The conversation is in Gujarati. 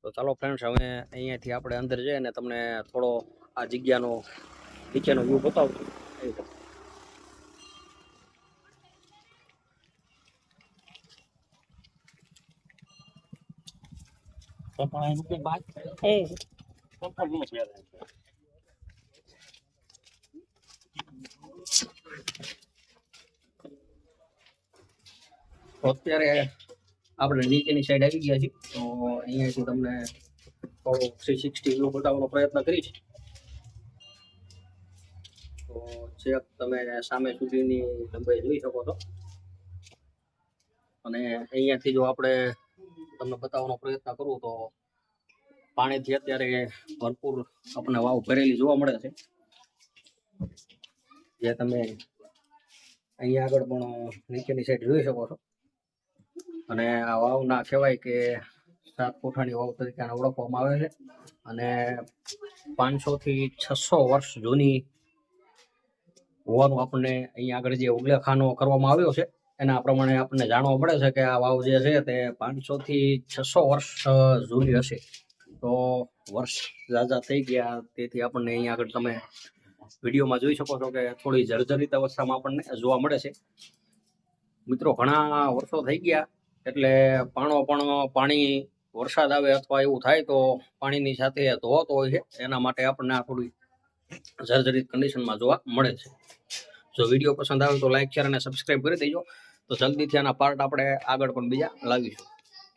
તો ચાલો ફ્રેન્ડ્સ, હવે અહીંયાથી આપણે અંદર જઈએ અને તમને થોડો આ જગ્યાનો નીચેનો વ્યૂ બતાવું છું. અત્યારે આપણે નીચેની સાઈડ આવી ગયા છીએ. તો અહીંયાથી તમને થોડો 360 વ્યૂ બતાવવાનો પ્રયત્ન કરીશ. તો ચેક તમે સામે સુધીની લંબાઈ જોઈ શકો છો. અને અહીંયાથી જો આપણે તમને બતાવવાનો પ્રયત્ન કરું તો પાણીથી અત્યારે ભરપૂર આપણને વાવ ભરેલી જોવા મળે છે. જે તમે અહીંયા આગળ પણ નીચેની સાઈડ જોઈ શકો છો. અને આ વાવના કહેવાય કે 7 કોઠાની વાવ તરીકે ઓળખવામાં આવે છે. અને 500 થી 600 વર્ષ જૂની હોવાનું આપણને અહીંયા આગળ જે ઉલ્લેખાનો કરવામાં આવ્યો છે એના પ્રમાણે આપણને જાણવા મળે છે કે આ વાવ જે છે તે 500 થી 600 વર્ષ જૂની હશે. તો વર્ષ ઝાઝા થઈ ગયા, તેથી આપણને અહીંયા આગળ તમે વિડીયોમાં જોઈ શકો છો કે થોડી જર્જરિત અવસ્થામાં આપણને જોવા મળે છે. મિત્રો, ઘણા વર્ષો થઈ ગયા એટલે પાણી વરસાદ આવે અથવા એવું થાય તો પાણીની સાથે ધોવાતો હોય છે. એના માટે આપણને આ થોડી જર્જરિત કન્ડિશનમાં જોવા મળે છે. જો વિડીયો પસંદ આવે તો લાઈક, શેર અને સબસ્ક્રાઈબ કરી દેજો. તો જલ્દીથી આના પાર્ટ આપણે આગળ પણ બીજા લાવીશું.